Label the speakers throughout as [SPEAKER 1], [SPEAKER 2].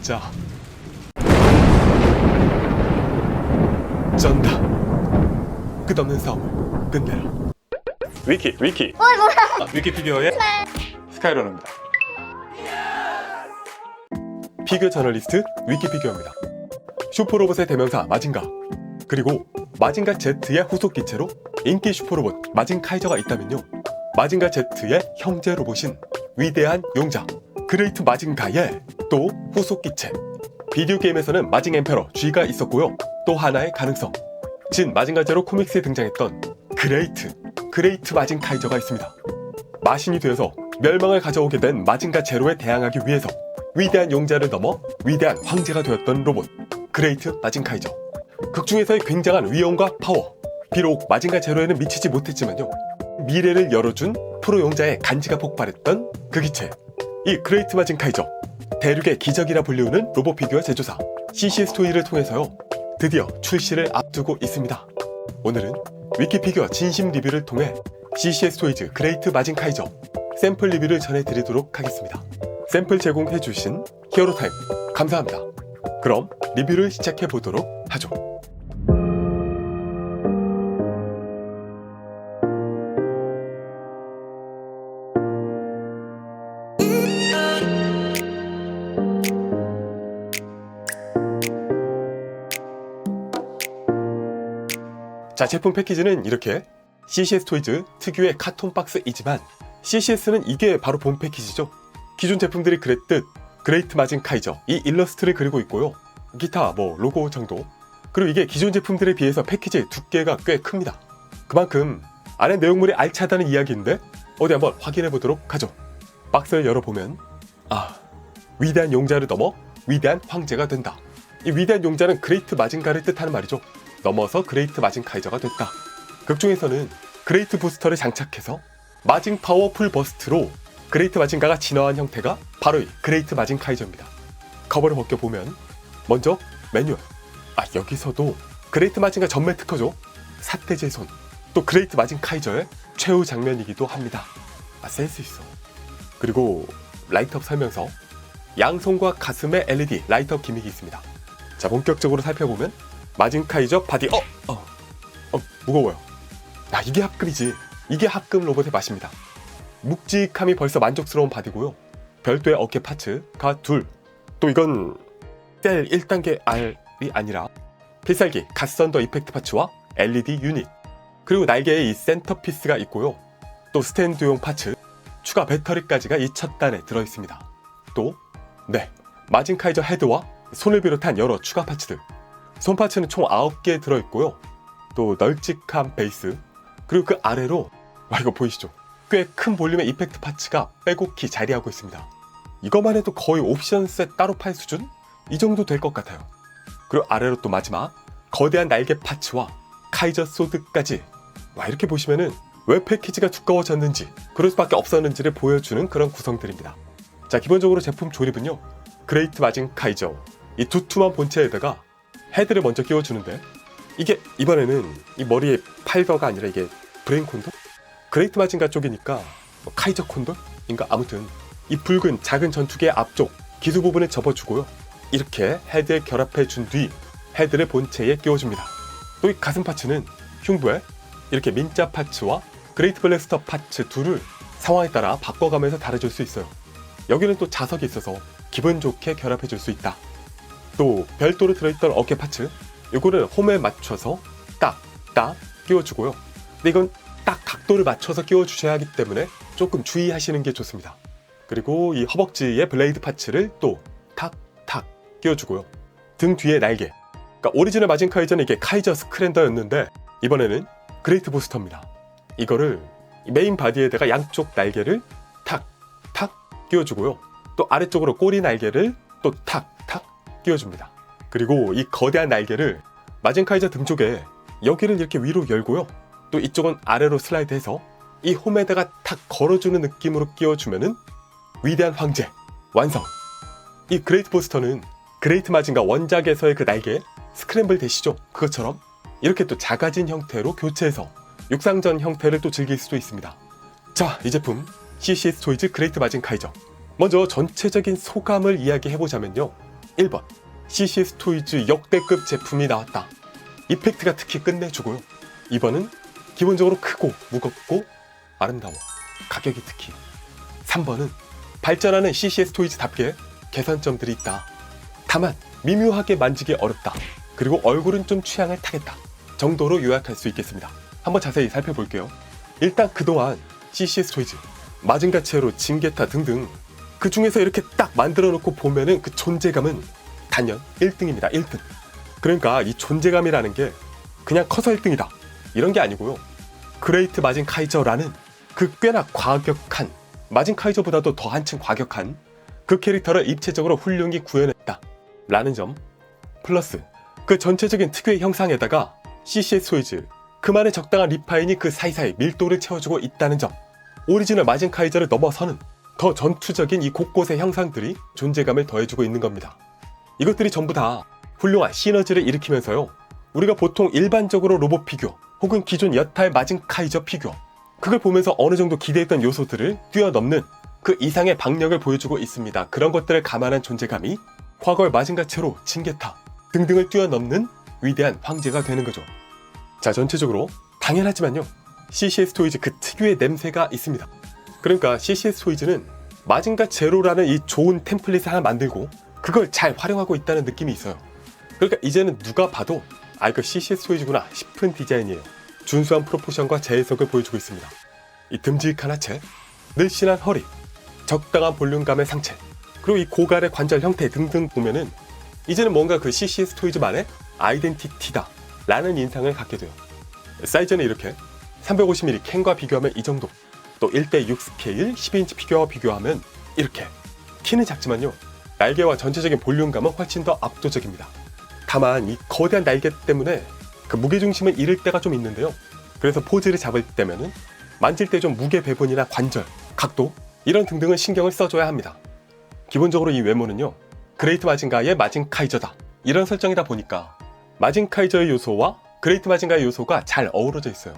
[SPEAKER 1] 진짜 쩐다. 끝없는 싸움을 끝내라. 위키
[SPEAKER 2] 뭐야?
[SPEAKER 1] 위키피디어의 스카이러너입니다. 피규어 저널리스트 위키피규어입니다. 슈퍼로봇의 대명사 마징가, 그리고 마징가 Z의 후속 기체로 인기 슈퍼로봇 마징카이저가 있다면요, 마징가 Z의 형제 로봇인 위대한 용자 그레이트 마징가의 또 후속 기체, 비디오 게임에서는 마징 엠페러 G가 있었고요, 또 하나의 가능성, 진 마징가 제로 코믹스에 등장했던 그레이트 마징카이저가 있습니다. 마신이 되어서 멸망을 가져오게 된 마징가 제로에 대항하기 위해서 위대한 용자를 넘어 위대한 황제가 되었던 로봇 그레이트 마징카이저. 극중에서의 굉장한 위엄과 파워, 비록 마징가 제로에는 미치지 못했지만요, 미래를 열어준 프로 용자의 간지가 폭발했던 그 기체, 이 그레이트 마징카이저, 대륙의 기적이라 불리우는 로봇 피규어 제조사 CC스토이를 통해서요 드디어 출시를 앞두고 있습니다. 오늘은 위키피규어 진심 리뷰를 통해 CC스토이즈 그레이트 마징카이저 샘플 리뷰를 전해드리도록 하겠습니다. 샘플 제공해주신 히어로타임 감사합니다. 그럼 리뷰를 시작해보도록 하죠. 자, 제품 패키지는 이렇게 CCS 토이즈 특유의 카톤 박스이지만 CCS는 이게 바로 본 패키지죠. 기존 제품들이 그랬듯 그레이트 마징카이저 이 일러스트를 그리고 있고요, 기타 로고 정도. 그리고 이게 기존 제품들에 비해서 패키지의 두께가 꽤 큽니다. 그만큼 안에 내용물이 알차다는 이야기인데 어디 한번 확인해 보도록 하죠. 박스를 열어보면 위대한 용자를 넘어 위대한 황제가 된다. 이 위대한 용자는 그레이트 마징가를 뜻하는 말이죠. 넘어서 그레이트 마징카이저가 됐다. 극중에서는 그레이트 부스터를 장착해서 마징 파워풀 버스트로 그레이트 마징가가 진화한 형태가 바로 이 그레이트 마징카이저입니다. 커버를 벗겨보면 먼저 매뉴얼, 여기서도 그레이트 마징가 전매 특허죠. 사태지의 손, 또 그레이트 마징카이저의 최후 장면이기도 합니다. 센스 있어. 그리고 라이트업 설명서, 양손과 가슴에 LED 라이트업 기믹이 있습니다. 자, 본격적으로 살펴보면 마징카이저 바디, 무거워요. 이게 합금이지. 이게 합금 로봇의 맛입니다. 묵직함이 벌써 만족스러운 바디고요, 별도의 어깨 파츠가 둘, 또 이건 셀 1단계 R이 아니라 필살기 갓선더 이펙트 파츠와 LED 유닛, 그리고 날개에 이 센터피스가 있고요, 또 스탠드용 파츠, 추가 배터리까지가 이 첫 단에 들어있습니다. 또 마징카이저 헤드와 손을 비롯한 여러 추가 파츠들, 손 파츠는 총 9개 들어있고요, 또 널찍한 베이스, 그리고 그 아래로 이거 보이시죠? 꽤 큰 볼륨의 이펙트 파츠가 빼곡히 자리하고 있습니다. 이것만 해도 거의 옵션 셋 따로 팔 수준? 이 정도 될 것 같아요. 그리고 아래로 또 마지막 거대한 날개 파츠와 카이저 소드까지, 이렇게 보시면은 왜 패키지가 두꺼워졌는지, 그럴 수밖에 없었는지를 보여주는 그런 구성들입니다. 자, 기본적으로 제품 조립은요, 그레이트 마징카이저 이 두툼한 본체에다가 헤드를 먼저 끼워주는데, 이게 이번에는 이 머리에 파이버가 아니라 이게 브레인 콘돔? 그레이트 마징가 쪽이니까 카이저 콘돔인가? 아무튼 이 붉은 작은 전투기의 앞쪽 기수 부분을 접어주고요, 이렇게 헤드에 결합해준 뒤 헤드를 본체에 끼워줍니다. 또 이 가슴 파츠는 흉부에 이렇게 민자 파츠와 그레이트 블래스터 파츠 둘을 상황에 따라 바꿔가면서 달아줄 수 있어요. 여기는 또 자석이 있어서 기분 좋게 결합해줄 수 있다. 또 별도로 들어있던 어깨 파츠, 이거는 홈에 맞춰서 딱 끼워주고요, 근데 이건 딱 각도를 맞춰서 끼워주셔야 하기 때문에 조금 주의하시는 게 좋습니다. 그리고 이 허벅지의 블레이드 파츠를 또 탁 끼워주고요, 등 뒤에 날개, 그러니까 오리지널 마징카이저는 이게 카이저 스크랜더였는데 이번에는 그레이트 부스터입니다. 이거를 메인 바디에다가 양쪽 날개를 탁 끼워주고요, 또 아래쪽으로 꼬리 날개를 또 탁 끼워줍니다. 그리고 이 거대한 날개를 마징카이저 등 쪽에 여기를 이렇게 위로 열고요, 또 이쪽은 아래로 슬라이드해서 이 홈에다가 탁 걸어주는 느낌으로 끼워주면은 위대한 황제 완성! 이 그레이트 부스터는 그레이트 마징가 원작에서의 그 날개 스크램블 되시죠? 그것처럼 이렇게 또 작아진 형태로 교체해서 육상전 형태를 또 즐길 수도 있습니다. 자, 이 제품 CCS 토이즈 그레이트 마징카이저, 먼저 전체적인 소감을 이야기해보자면요, 1번 CCS 토이즈 역대급 제품이 나왔다. 이펙트가 특히 끝내주고요. 2번은 기본적으로 크고 무겁고 아름다워. 가격이 특히. 3번은 발전하는 CCS 토이즈답게 개선점들이 있다. 다만 미묘하게 만지기 어렵다. 그리고 얼굴은 좀 취향을 타겠다 정도로 요약할 수 있겠습니다. 한번 자세히 살펴볼게요. 일단 그동안 CCS 토이즈, 마징가 체로, 징게타 등등 그 중에서 이렇게 딱 만들어 놓고 보면은 그 존재감은 단연 1등입니다. 1등. 그러니까 이 존재감이라는 게 그냥 커서 1등이다 이런 게 아니고요. 그레이트 마징 카이저라는 그 꽤나 과격한, 마징 카이저보다도 더 한층 과격한 그 캐릭터를 입체적으로 훌륭히 구현했다 라는 점, 플러스 그 전체적인 특유의 형상에다가 CCS 토이즈 그만의 적당한 리파인이 그 사이사이 밀도를 채워주고 있다는 점, 오리지널 마징 카이저를 넘어서는 더 전투적인 이 곳곳의 형상들이 존재감을 더해주고 있는 겁니다. 이것들이 전부 다 훌륭한 시너지를 일으키면서요, 우리가 보통 일반적으로 로봇 피규어 혹은 기존 여타의 마징 카이저 피규어 그걸 보면서 어느 정도 기대했던 요소들을 뛰어넘는 그 이상의 박력을 보여주고 있습니다. 그런 것들을 감안한 존재감이 과거의 마징가 체로, 징게타 등등을 뛰어넘는 위대한 황제가 되는 거죠. 자, 전체적으로 당연하지만요, CCS 토이즈 그 특유의 냄새가 있습니다. 그러니까 CCS 토이즈는 마징가 제로라는 이 좋은 템플릿을 하나 만들고 그걸 잘 활용하고 있다는 느낌이 있어요. 그러니까 이제는 누가 봐도 아, 이거 CCS 토이즈구나 싶은 디자인이에요. 준수한 프로포션과 재해석을 보여주고 있습니다. 이 듬직한 하체, 늘씬한 허리, 적당한 볼륨감의 상체, 그리고 이 고갈의 관절 형태 등등 보면은 이제는 뭔가 그 CCS 토이즈만의 아이덴티티다 라는 인상을 갖게 돼요. 사이즈는 이렇게 350mm 캔과 비교하면 이 정도, 또 1:6 스케일 12인치 피규어와 비교하면 이렇게. 키는 작지만요, 날개와 전체적인 볼륨감은 훨씬 더 압도적입니다. 다만 이 거대한 날개 때문에 그 무게중심을 잃을 때가 좀 있는데요, 그래서 포즈를 잡을 때면은 만질 때 좀 무게 배분이나 관절, 각도 이런 등등은 신경을 써줘야 합니다. 기본적으로 이 외모는요, 그레이트 마징가의 마징 카이저다 이런 설정이다 보니까 마징 카이저의 요소와 그레이트 마징가의 요소가 잘 어우러져 있어요.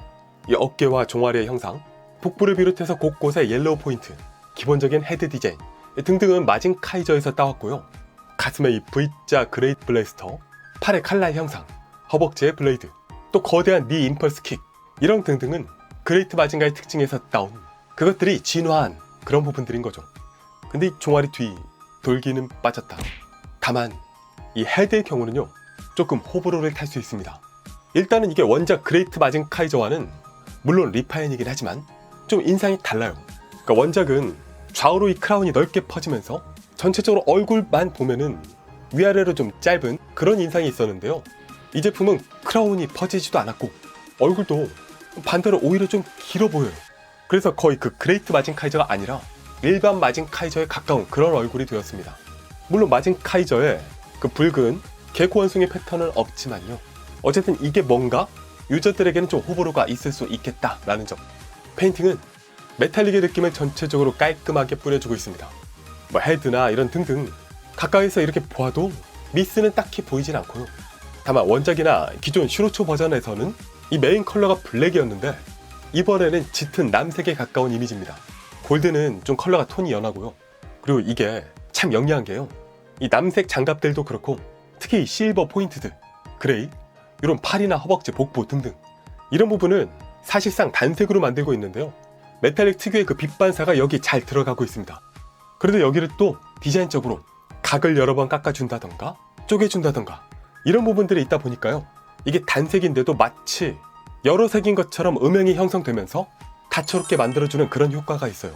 [SPEAKER 1] 이 어깨와 종아리의 형상, 복부를 비롯해서 곳곳에 옐로우 포인트, 기본적인 헤드 디자인 등등은 마징 카이저에서 따왔고요. 가슴에 이 V자 그레이트 블래스터, 팔의 칼날 형상, 허벅지의 블레이드, 또 거대한 니 임펄스 킥 이런 등등은 그레이트 마징가의 특징에서 따온 그것들이 진화한 그런 부분들인 거죠. 근데 이 종아리 뒤 돌기는 빠졌다. 다만 이 헤드의 경우는요, 조금 호불호를 탈 수 있습니다. 일단은 이게 원작 그레이트 마징 카이저와는 물론 리파인이긴 하지만 좀 인상이 달라요. 그러니까 원작은 좌우로 이 크라운이 넓게 퍼지면서 전체적으로 얼굴만 보면은 위아래로 좀 짧은 그런 인상이 있었는데요, 이 제품은 크라운이 퍼지지도 않았고 얼굴도 반대로 오히려 좀 길어 보여요. 그래서 거의 그 그레이트 마징 카이저가 아니라 일반 마징 카이저에 가까운 그런 얼굴이 되었습니다. 물론 마징 카이저의 그 붉은 개코 원숭이 패턴은 없지만요, 어쨌든 이게 뭔가 유저들에게는 좀 호불호가 있을 수 있겠다라는 점. 페인팅은 메탈릭의 느낌을 전체적으로 깔끔하게 뿌려주고 있습니다. 뭐 헤드나 이런 등등 가까이서 이렇게 보아도 미스는 딱히 보이진 않고요. 다만 원작이나 기존 슈로초 버전에서는 이 메인 컬러가 블랙이었는데 이번에는 짙은 남색에 가까운 이미지입니다. 골드는 좀 컬러가 톤이 연하고요. 그리고 이게 참 영리한 게요, 이 남색 장갑들도 그렇고 특히 이 실버 포인트들, 그레이, 이런 팔이나 허벅지, 복부 등등 이런 부분은 사실상 단색으로 만들고 있는데요, 메탈릭 특유의 그 빛 반사가 여기 잘 들어가고 있습니다. 그런데 여기를 또 디자인적으로 각을 여러 번 깎아준다던가 쪼개준다던가 이런 부분들이 있다 보니까요, 이게 단색인데도 마치 여러 색인 것처럼 음영이 형성되면서 다채롭게 만들어주는 그런 효과가 있어요.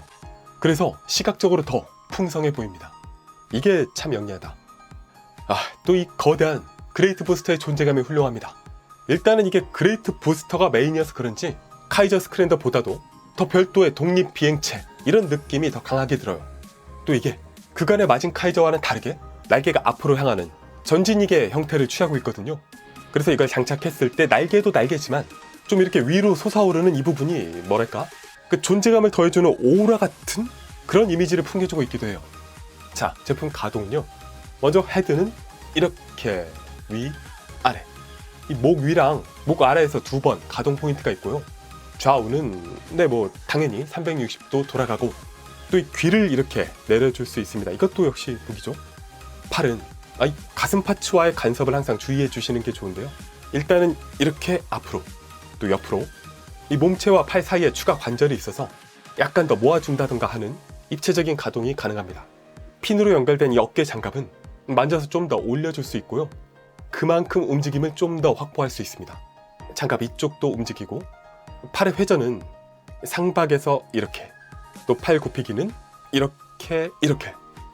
[SPEAKER 1] 그래서 시각적으로 더 풍성해 보입니다. 이게 참 영리하다. 또 이 거대한 그레이트 부스터의 존재감이 훌륭합니다. 일단은 이게 그레이트 부스터가 메인이어서 그런지 카이저 스크랜더보다도 더 별도의 독립 비행체 이런 느낌이 더 강하게 들어요. 또 이게 그간의 마징 카이저와는 다르게 날개가 앞으로 향하는 전진이계 형태를 취하고 있거든요. 그래서 이걸 장착했을 때 날개도 날개지만 좀 이렇게 위로 솟아오르는 이 부분이 뭐랄까, 그 존재감을 더해주는 오라 같은 그런 이미지를 풍겨주고 있기도 해요. 자, 제품 가동은요, 먼저 헤드는 이렇게 위, 아래, 이 목 위랑 목 아래에서 2번 가동 포인트가 있고요. 좌우는 당연히 360도 돌아가고 또 이 귀를 이렇게 내려줄 수 있습니다. 이것도 역시 무기죠. 팔은 이 가슴 파츠와의 간섭을 항상 주의해 주시는 게 좋은데요. 일단은 이렇게 앞으로 또 옆으로 이 몸체와 팔 사이에 추가 관절이 있어서 약간 더 모아준다던가 하는 입체적인 가동이 가능합니다. 핀으로 연결된 이 어깨 장갑은 만져서 좀 더 올려줄 수 있고요. 그만큼 움직임을 좀 더 확보할 수 있습니다. 장갑 이쪽도 움직이고 팔의 회전은 상박에서 이렇게 또 팔 굽히기는 이렇게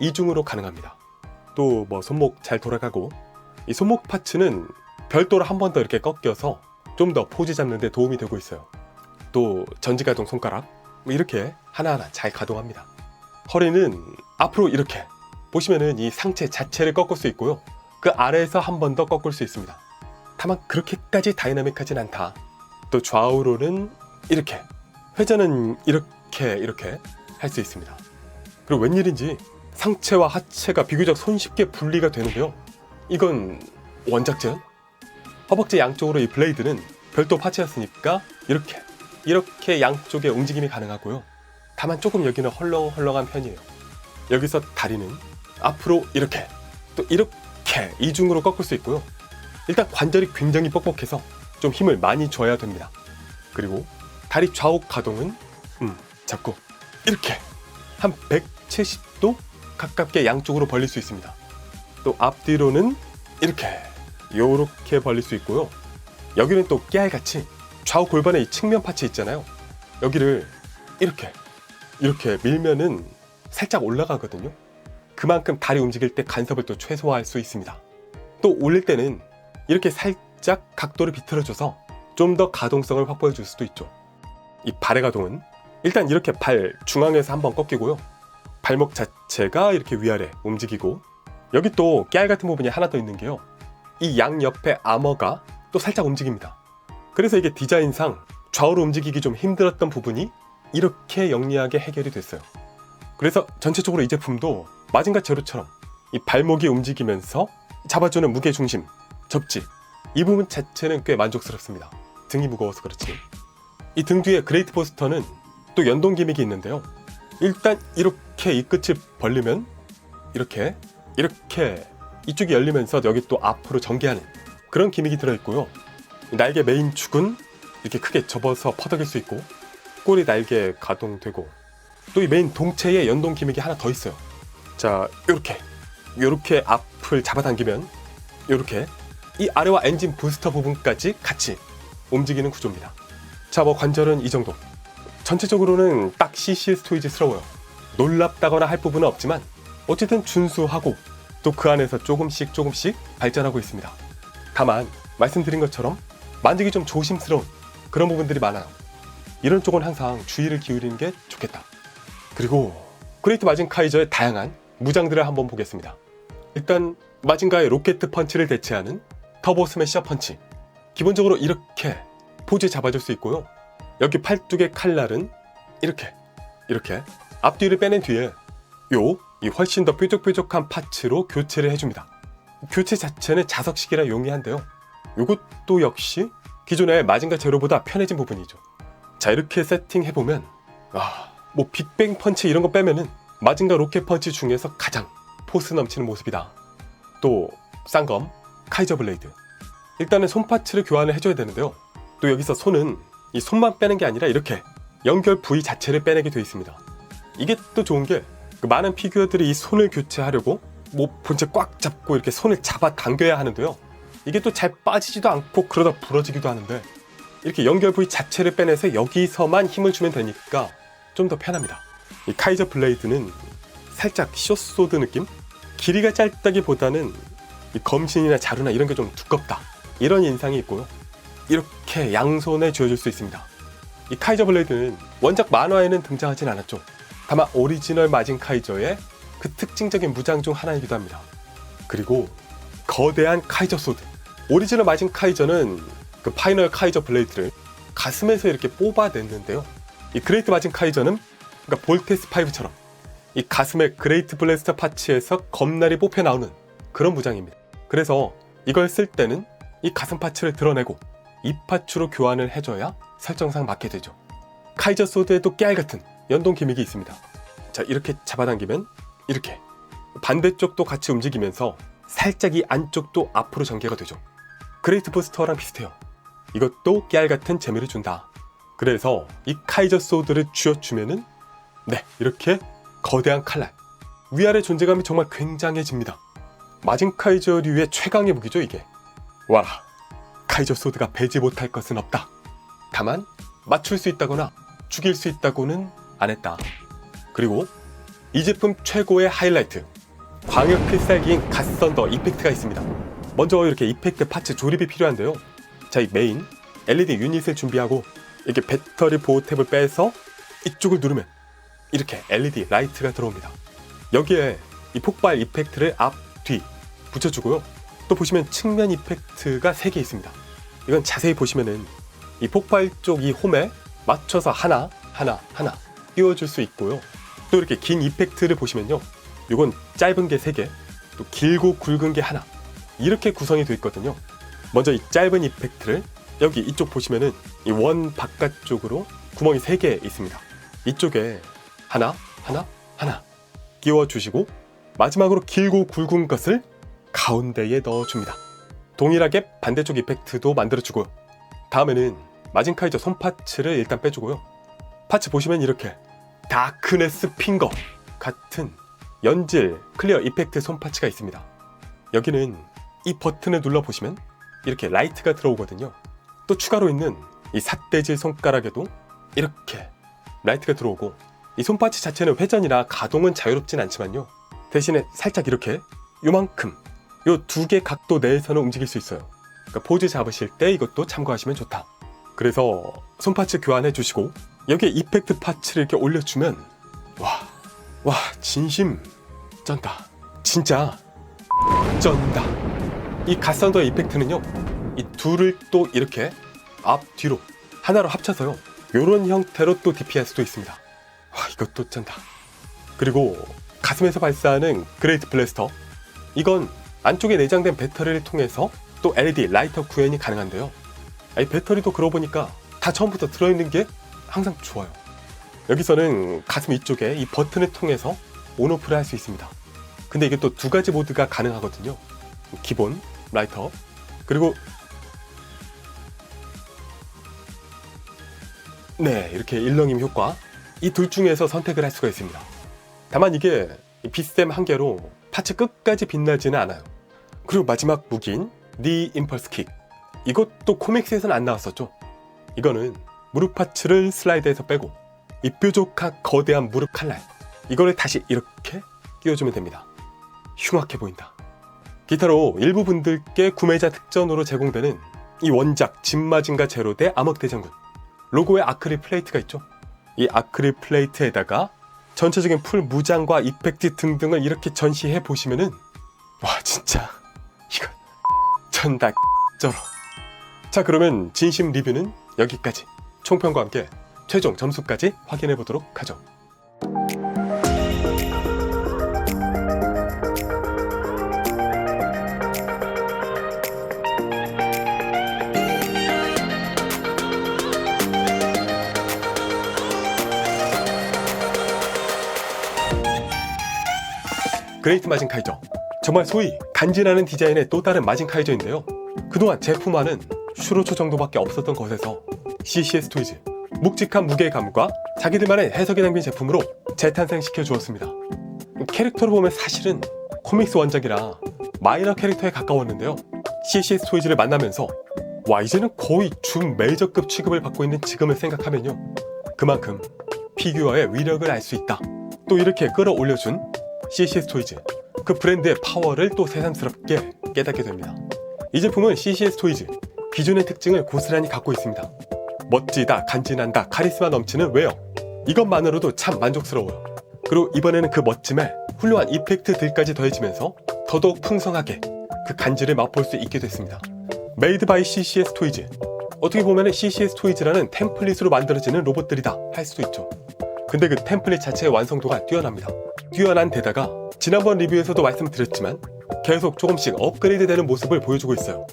[SPEAKER 1] 이중으로 가능합니다. 또 뭐 손목 잘 돌아가고 이 손목 파츠는 별도로 한 번 더 이렇게 꺾여서 좀 더 포즈 잡는 데 도움이 되고 있어요. 또 전지가동 손가락 이렇게 하나하나 잘 가동합니다. 허리는 앞으로 이렇게 보시면은 이 상체 자체를 꺾을 수 있고요. 그 아래에서 한 번 더 꺾을 수 있습니다. 다만 그렇게까지 다이나믹하진 않다. 또 좌우로는 이렇게 회전은 이렇게 할 수 있습니다. 그리고 웬일인지 상체와 하체가 비교적 손쉽게 분리가 되는데요. 이건 원작전? 허벅지 양쪽으로 이 블레이드는 별도 파츠였으니까 이렇게 양쪽에 움직임이 가능하고요. 다만 조금 여기는 헐렁헐렁한 편이에요. 여기서 다리는 앞으로 이렇게 또 이렇게 이중으로 꺾을 수 있고요. 일단 관절이 굉장히 뻑뻑해서 좀 힘을 많이 줘야 됩니다. 그리고 다리 좌우 가동은 잡고 이렇게 한 170도 가깝게 양쪽으로 벌릴 수 있습니다. 또 앞뒤로는 요렇게 벌릴 수 있고요. 여기는 또 깨알같이 좌우 골반의 이 측면 파츠 있잖아요. 여기를 이렇게 밀면은 살짝 올라가거든요. 그만큼 다리 움직일 때 간섭을 또 최소화할 수 있습니다. 또 올릴 때는 이렇게 살짝 각도를 비틀어줘서 좀 더 가동성을 확보해 줄 수도 있죠. 이 발의 가동은 일단 이렇게 발 중앙에서 한번 꺾이고요. 발목 자체가 이렇게 위아래 움직이고 여기 또 깨알 같은 부분이 하나 더 있는 게요. 이 양옆에 아머가 또 살짝 움직입니다. 그래서 이게 디자인상 좌우로 움직이기 좀 힘들었던 부분이 이렇게 영리하게 해결이 됐어요. 그래서 전체적으로 이 제품도 마징가 제로처럼 이 발목이 움직이면서 잡아주는 무게 중심, 접지 이 부분 자체는 꽤 만족스럽습니다. 등이 무거워서 그렇지. 이 등 뒤에 그레이트 포스터는 또 연동 기믹이 있는데요. 일단 이렇게 이 끝을 벌리면 이렇게 이쪽이 열리면서 여기 또 앞으로 전개하는 그런 기믹이 들어있고요. 날개 메인 축은 이렇게 크게 접어서 퍼덕일 수 있고 꼬리 날개 가동되고 또 이 메인 동체에 연동 기믹이 하나 더 있어요. 자, 요렇게 앞을 잡아당기면 요렇게 이 아래와 엔진 부스터 부분까지 같이 움직이는 구조입니다. 자, 뭐 관절은 이 정도. 전체적으로는 딱 CCS 토이즈스러워요. 놀랍다거나 할 부분은 없지만 어쨌든 준수하고 또 그 안에서 조금씩 발전하고 있습니다. 다만 말씀드린 것처럼 만지기 좀 조심스러운 그런 부분들이 많아요. 이런 쪽은 항상 주의를 기울이는 게 좋겠다. 그리고 그레이트 마징 카이저의 다양한 무장들을 한번 보겠습니다. 일단 마징가의 로켓 펀치를 대체하는 터보 스매셔 펀치. 기본적으로 이렇게 포즈 잡아줄 수 있고요. 여기 팔뚝의 칼날은 이렇게 앞뒤를 빼낸 뒤에 이 훨씬 더 뾰족뾰족한 파츠로 교체를 해줍니다. 교체 자체는 자석식이라 용이한데요. 이것도 역시 기존의 마징가 제로보다 편해진 부분이죠. 자, 이렇게 세팅해보면 뭐 빅뱅 펀치 이런 거 빼면은 마징가 로켓 펀치 중에서 가장 포스 넘치는 모습이다. 또 쌍검 카이저 블레이드. 일단은 손 파츠를 교환을 해줘야 되는데요. 또 여기서 손은 이 손만 빼는 게 아니라 이렇게 연결 부위 자체를 빼내게 되어 있습니다. 이게 또 좋은 게 많은 피규어들이 이 손을 교체하려고 뭐 본체 꽉 잡고 이렇게 손을 잡아 당겨야 하는데요. 이게 또 잘 빠지지도 않고 그러다 부러지기도 하는데 이렇게 연결 부위 자체를 빼내서 여기서만 힘을 주면 되니까 좀 더 편합니다. 이 카이저 블레이드는 살짝 숏소드 느낌? 길이가 짧다기보다는 이 검신이나 자루나 이런 게 좀 두껍다 이런 인상이 있고요. 이렇게 양손에 쥐어줄 수 있습니다. 이 카이저 블레이드는 원작 만화에는 등장하진 않았죠. 다만 오리지널 마징 카이저의 그 특징적인 무장 중 하나이기도 합니다. 그리고 거대한 카이저 소드. 오리지널 마징 카이저는 그 파이널 카이저 블레이드를 가슴에서 이렇게 뽑아냈는데요. 이 그레이트 마징 카이저는 그러니까 볼테스 5처럼 이 가슴의 그레이트 블래스터 파츠에서 겁날이 뽑혀 나오는 그런 무장입니다. 그래서 이걸 쓸 때는 이 가슴 파츠를 드러내고 이 파츠로 교환을 해줘야 설정상 맞게 되죠. 카이저 소드에도 깨알같은 연동 기믹이 있습니다. 자, 이렇게 잡아당기면 이렇게 반대쪽도 같이 움직이면서 살짝 이 안쪽도 앞으로 전개가 되죠. 그레이트 부스터랑 비슷해요. 이것도 깨알같은 재미를 준다. 그래서 이 카이저 소드를 쥐어주면은 네, 이렇게 거대한 칼날, 위아래 존재감이 정말 굉장해집니다. 마징 카이저류의 최강의 무기죠 이게. 와라, 카이저 소드가 배지 못할 것은 없다. 다만 맞출 수 있다거나 죽일 수 있다고는 안 했다. 그리고 이 제품 최고의 하이라이트, 광역 필살기인 갓선더 이펙트가 있습니다. 먼저 이렇게 이펙트 파츠 조립이 필요한데요. 자, 이 메인 LED 유닛을 준비하고 이렇게 배터리 보호 탭을 빼서 이쪽을 누르면 이렇게 LED 라이트가 들어옵니다. 여기에 이 폭발 이펙트를 앞, 뒤 붙여주고요. 또 보시면 측면 이펙트가 3개 있습니다. 이건 자세히 보시면은 이 폭발 쪽 이 홈에 맞춰서 하나 띄워줄 수 있고요. 또 이렇게 긴 이펙트를 보시면요, 이건 짧은 게 3개, 또 길고 굵은 게 하나, 이렇게 구성이 되어 있거든요. 먼저 이 짧은 이펙트를 여기 이쪽 보시면은 이 원 바깥쪽으로 구멍이 3개 있습니다. 이쪽에 하나 끼워주시고 마지막으로 길고 굵은 것을 가운데에 넣어줍니다. 동일하게 반대쪽 이펙트도 만들어주고요. 다음에는 마징 카이저 손 파츠를 일단 빼주고요. 파츠 보시면 이렇게 다크네스 핑거 같은 연질 클리어 이펙트 손 파츠가 있습니다. 여기는 이 버튼을 눌러보시면 이렇게 라이트가 들어오거든요. 또 추가로 있는 이 삿대질 손가락에도 이렇게 라이트가 들어오고, 이 손파츠 자체는 회전이라 가동은 자유롭진 않지만요, 대신에 살짝 이렇게 요만큼 요 2개 각도 내에서는 움직일 수 있어요. 그러니까 포즈 잡으실 때 이것도 참고하시면 좋다. 그래서 손파츠 교환해 주시고 여기에 이펙트 파츠를 이렇게 올려주면 와 진심 쩐다. 진짜 쩐다. 이 갓선더 이펙트는요, 이 둘을 또 이렇게 앞 뒤로 하나로 합쳐서요, 요런 형태로 또 DP할 수도 있습니다. 와, 이것도 쩐다. 그리고 가슴에서 발사하는 그레이트 블래스터, 이건 안쪽에 내장된 배터리를 통해서 또 LED 라이터 구현이 가능한데요. 이 배터리도 그러고 보니까 다 처음부터 들어있는 게 항상 좋아요. 여기서는 가슴 이쪽에 이 버튼을 통해서 온오프를 할 수 있습니다. 근데 이게 또 2가지 모드가 가능하거든요. 기본 라이터, 그리고 네, 이렇게 일렁임 효과, 이 둘 중에서 선택을 할 수가 있습니다. 다만 이게 비스템 한 개로 파츠 끝까지 빛나지는 않아요. 그리고 마지막 무기인 니 임펄스 킥, 이것도 코믹스에서는 안 나왔었죠. 이거는 무릎 파츠를 슬라이드해서 빼고 이 뾰족한 거대한 무릎 칼날, 이거를 다시 이렇게 끼워주면 됩니다. 흉악해 보인다. 기타로 일부 분들께 구매자 특전으로 제공되는 이 원작 진마징가 제로 대 암흑대장군, 로고에 아크릴 플레이트가 있죠. 이 아크릴 플레이트에다가 전체적인 풀 무장과 이펙트 등등을 이렇게 전시해 보시면은 와, 진짜 이거 전다 쩔어. 자, 그러면 진심 리뷰는 여기까지. 총평과 함께 최종 점수까지 확인해 보도록 하죠. 그레이트 마징 카이저, 정말 소위 간지나는 디자인의 또 다른 마징 카이저인데요. 그동안 제품화는 슈로초 정도밖에 없었던 것에서 CCS 토이즈 묵직한 무게감과 자기들만의 해석이 담긴 제품으로 재탄생시켜 주었습니다. 캐릭터로 보면 사실은 코믹스 원작이라 마이너 캐릭터에 가까웠는데요, CCS 토이즈를 만나면서 와, 이제는 거의 준 메이저급 취급을 받고 있는 지금을 생각하면요, 그만큼 피규어의 위력을 알 수 있다. 또 이렇게 끌어올려준 CCS 토이즈, 그 브랜드의 파워를 또 새삼스럽게 깨닫게 됩니다. 이 제품은 CCS 토이즈 기존의 특징을 고스란히 갖고 있습니다. 멋지다, 간지난다, 카리스마 넘치는 웨어, 이것만으로도 참 만족스러워요. 그리고 이번에는 그 멋짐에 훌륭한 이펙트들까지 더해지면서 더더욱 풍성하게 그 간지를 맛볼 수 있게 됐습니다. 메이드 바이 CCS 토이즈, 어떻게 보면 CCS 토이즈라는 템플릿으로 만들어지는 로봇들이다 할 수도 있죠. 근데 그 템플릿 자체의 완성도가 뛰어납니다. 뛰어난 데다가 지난번 리뷰에서도 말씀드렸지만 계속 조금씩 업그레이드 되는 모습을 보여주고 있어요.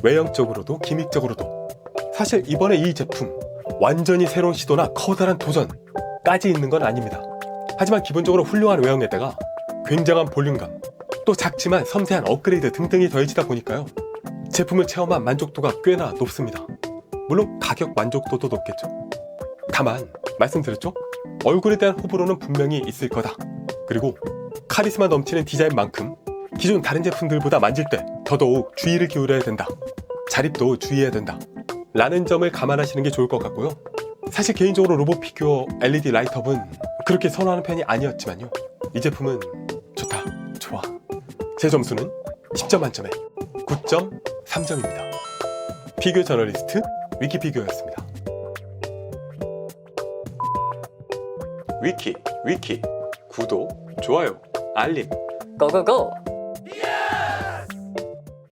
[SPEAKER 1] 외형적으로도 기믹적으로도. 사실 이번에 이 제품 완전히 새로운 시도나 커다란 도전까지 있는 건 아닙니다. 하지만 기본적으로 훌륭한 외형에다가 굉장한 볼륨감, 또 작지만 섬세한 업그레이드 등등이 더해지다 보니까요, 제품을 체험한 만족도가 꽤나 높습니다. 물론 가격 만족도도 높겠죠. 다만 말씀드렸죠? 얼굴에 대한 호불호는 분명히 있을 거다. 그리고 카리스마 넘치는 디자인만큼 기존 다른 제품들보다 만질 때 더더욱 주의를 기울여야 된다. 자립도 주의해야 된다. 라는 점을 감안하시는 게 좋을 것 같고요. 사실 개인적으로 로봇 피규어 LED 라이트업은 그렇게 선호하는 편이 아니었지만요, 이 제품은 좋다, 좋아. 제 점수는 10점 만점에 9.3점입니다. 피규어 저널리스트 위키피규어였습니다. 위키 구독, 좋아요, 알림
[SPEAKER 2] 고고고!